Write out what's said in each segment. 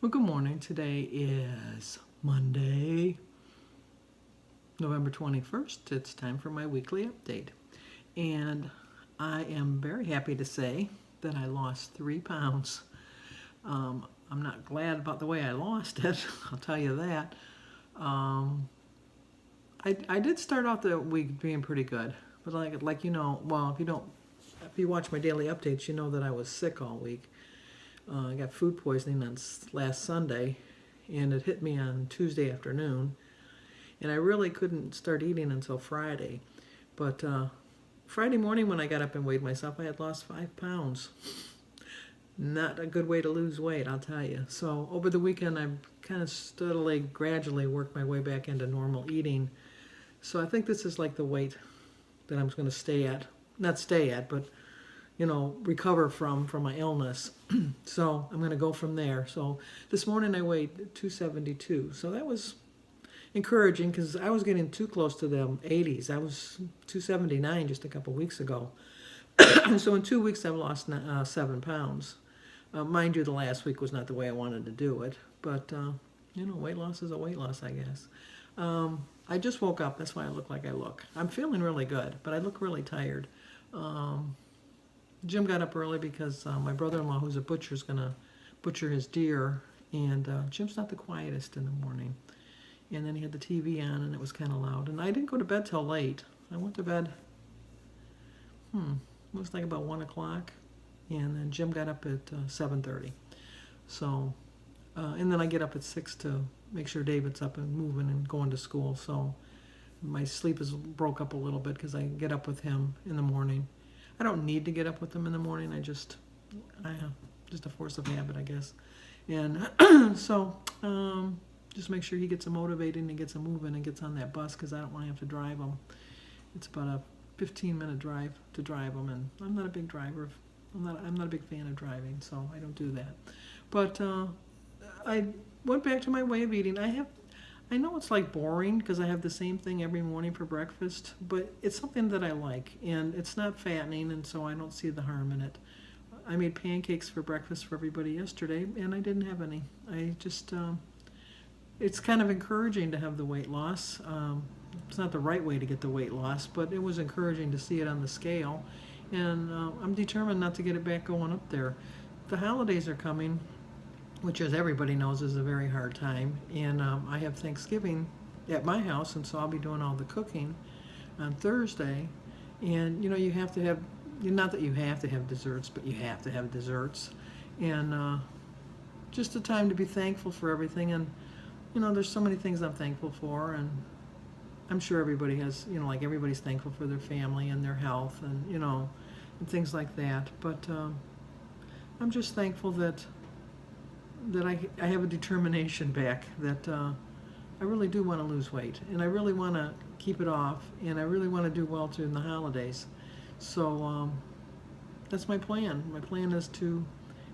Well, good morning. Today is Monday, November 21st. It's time for my weekly update. And I am very happy to say that I lost 3 pounds. I'm not glad about the way I lost it, I'll tell you that. I did start out the week being pretty good, but like well, if you watch my daily updates, you know that I was sick all week. I got food poisoning on last Sunday, and it hit me on Tuesday afternoon, and I really couldn't start eating until Friday. But Friday morning when I got up and weighed myself, I had lost 5 pounds. Not a good way to lose weight, I'll tell you. So over the weekend, I've kind of steadily, gradually worked my way back into normal eating. So I think this is like the weight that I'm going to stay at. Not stay at, but recover from my illness. So I'm going to go from there. So this morning I weighed 272. So that was encouraging because I was getting too close to the 80s. I was 279 just a couple weeks ago. So in 2 weeks I've lost 7 pounds. Mind you, the last week was not the way I wanted to do it. But, weight loss is a weight loss, I guess. I just woke up. That's why I look like I look. I'm feeling really good, but I look really tired. Jim got up early because my brother-in-law, who's a butcher, is going to butcher his deer, and Jim's not the quietest in the morning. And then he had the TV on, and it was kind of loud. And I didn't go to bed till late. I went to bed, it was like about 1 o'clock, and then Jim got up at 7:30. So, and then I get up at 6 to make sure David's up and moving and going to school. So my sleep is broke up a little bit because I get up with him in the morning. I don't need to get up with them in the morning. Just a force of habit, I guess. And so just make sure he gets him motivated and gets him moving and gets on that bus because I don't want to have to drive him. It's about a 15-minute drive to drive him, and I'm not a big driver. I'm not a big fan of driving, so I don't do that. But I went back to my way of eating. I know it's like boring because I have the same thing every morning for breakfast, but it's something that I like, and it's not fattening, and so I don't see the harm in it. I made pancakes for breakfast for everybody yesterday, and I didn't have any. I just, it's kind of encouraging to have the weight loss. It's not the right way to get the weight loss, but it was encouraging to see it on the scale, and I'm determined not to get it back going up there. The holidays are coming, which, as everybody knows, is a very hard time. And I have Thanksgiving at my house, and so I'll be doing all the cooking on Thursday. And, you have to have, not that you have to have desserts, but you have to have desserts. And just a time to be thankful for everything. And, there's so many things I'm thankful for. And I'm sure everybody has, like everybody's thankful for their family and their health and, and things like that. But I'm just thankful that I have a determination back that I really do want to lose weight, and I really want to keep it off, and I really want to do well during the holidays. So that's my plan. My plan is to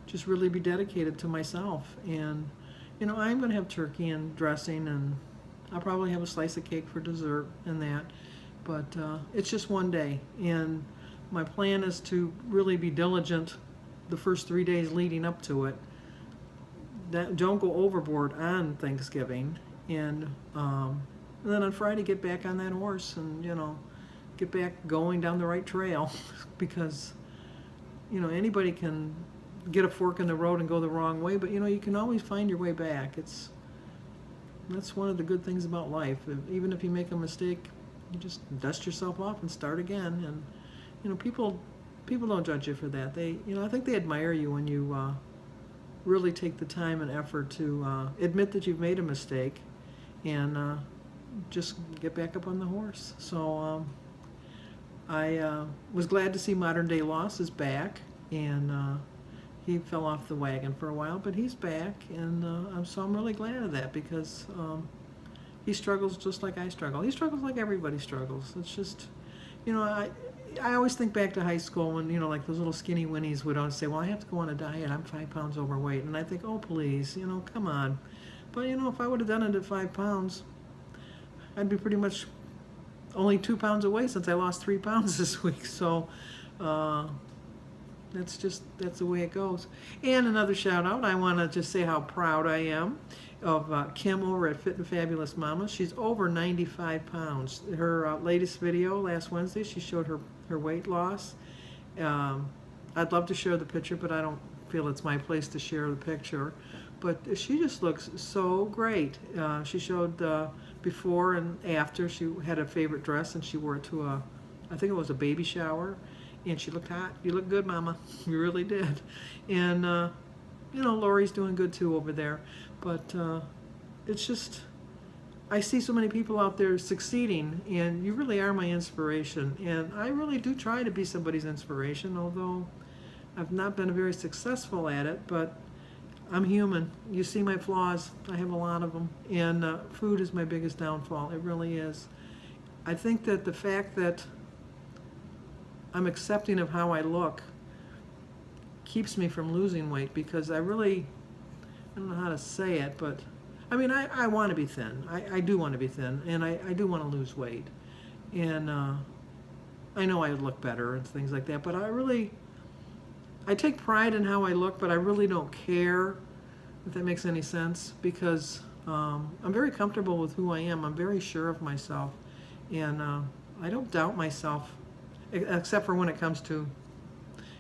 just really be dedicated to myself, and I'm going to have turkey and dressing, and I'll probably have a slice of cake for dessert and that, but it's just one day, and my plan is to really be diligent the first 3 days leading up to it. Don't go overboard on Thanksgiving, and then on Friday get back on that horse and get back going down the right trail because anybody can get a fork in the road and go the wrong way, but you can always find your way back. That's one of the good things about life. Even if you make a mistake, you just dust yourself off and start again. And people don't judge you for that. I think they admire you when you really take the time and effort to admit that you've made a mistake and just get back up on the horse. So I was glad to see Modern Day Loss is back, and he fell off the wagon for a while, but he's back, and so I'm really glad of that because he struggles just like I struggle. He struggles like everybody struggles. It's just, I always think back to high school when, like those little skinny winnies would always say, well, I have to go on a diet. I'm 5 pounds overweight. And I think, oh, please, come on. But, if I would have done it at 5 pounds, I'd be pretty much only 2 pounds away since I lost 3 pounds this week. So That's the way it goes. And another shout out, I want to just say how proud I am of Kim over at Fit and Fabulous Mama. She's over 95 pounds. Her latest video last Wednesday, she showed her weight loss. I'd love to share the picture, but I don't feel it's my place to share the picture. But she just looks so great. She showed before and after. She had a favorite dress and she wore it to I think it was a baby shower. And she looked hot. You look good, Mama. You really did. And, Lori's doing good too over there. But it's just, I see so many people out there succeeding, and you really are my inspiration. And I really do try to be somebody's inspiration, although I've not been very successful at it. But I'm human. You see my flaws. I have a lot of them. And food is my biggest downfall. It really is. I think that the fact that I'm accepting of how I look keeps me from losing weight, because I don't know how to say it, but I mean, I want to be thin. I do want to be thin, and I do want to lose weight. And I know I would look better and things like that, but I take pride in how I look, but I really don't care, if that makes any sense, because I'm very comfortable with who I am. I'm very sure of myself, and I don't doubt myself, except for when it comes to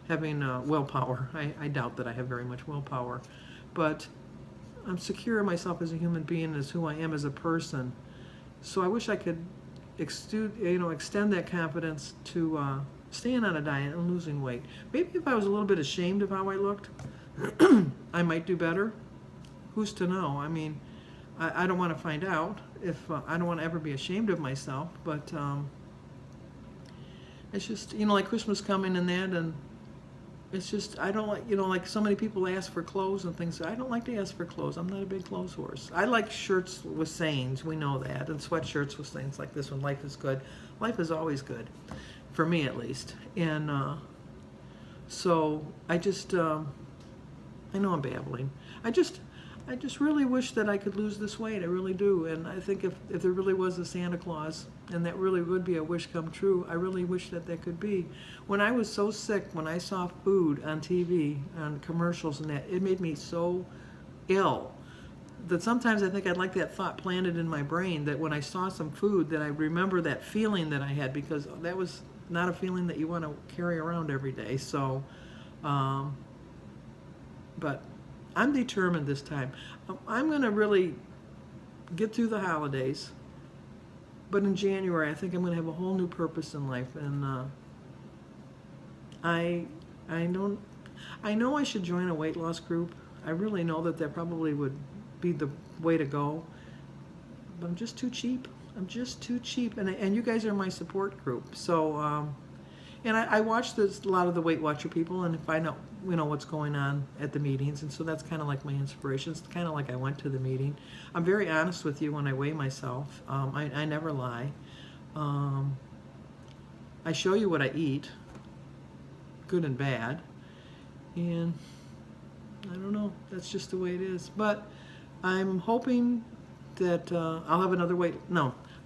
having willpower. I doubt that I have very much willpower, but I'm secure in myself as a human being, as who I am as a person. So I wish I could extend that confidence to staying on a diet and losing weight. Maybe if I was a little bit ashamed of how I looked, I might do better. Who's to know? I mean, I don't want to find out. If I don't want to ever be ashamed of myself, but it's just, like Christmas coming and that, and it's just, I don't like, like so many people ask for clothes and things. I don't like to ask for clothes. I'm not a big clothes horse. I like shirts with sayings, we know that, and sweatshirts with sayings like this one, life is good. Life is always good, for me at least. And so I just, I know I'm babbling. I just really wish that I could lose this weight. I really do. And I think if there really was a Santa Claus, and that really would be a wish come true, I really wish that could be. When I was so sick, when I saw food on TV, on commercials and that, it made me so ill that sometimes I think I'd like that thought planted in my brain, that when I saw some food, that I remember that feeling that I had, because that was not a feeling that you want to carry around every day. So, but I'm determined this time. I'm going to really get through the holidays, but in January I think I'm going to have a whole new purpose in life, and I know I should join a weight loss group. I really know that probably would be the way to go, but I'm just too cheap. I'm just too cheap, and you guys are my support group. So and I watch a lot of the Weight Watcher people and find out what's going on at the meetings, and so that's kind of like my inspiration. It's kind of like I went to the meeting. I'm very honest with you when I weigh myself. I never lie. I show you what I eat, good and bad, and I don't know, that's just the way it is. But I'm hoping that I'll have another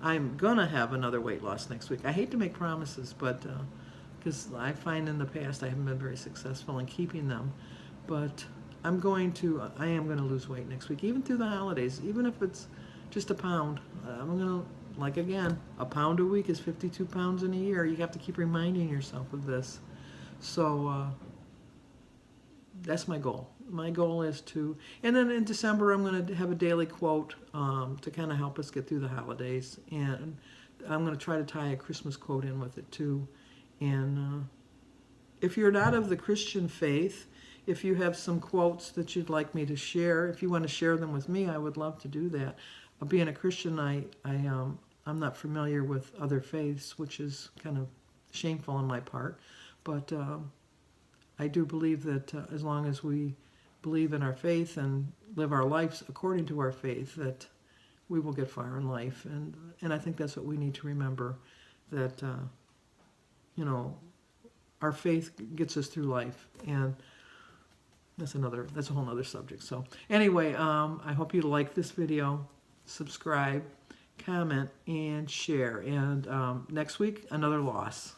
I'm gonna have another weight loss next week. I hate to make promises, but because I find in the past I haven't been very successful in keeping them. But I am going to lose weight next week, even through the holidays, even if it's just a pound. I'm going to, again, a pound a week is 52 pounds in a year. You have to keep reminding yourself of this. So that's my goal. My goal is to, and then in December I'm going to have a daily quote to kind of help us get through the holidays. And I'm going to try to tie a Christmas quote in with it too. And if you're not of the Christian faith, if you have some quotes that you'd like me to share, if you want to share them with me, I would love to do that. Being a Christian, I'm not familiar with other faiths, which is kind of shameful on my part. But I do believe that as long as we believe in our faith and live our lives according to our faith, that we will get far in life. And I think that's what we need to remember, that our faith gets us through life, and that's a whole other subject. So anyway, I hope you like this video, subscribe, comment, and share. And next week, another loss.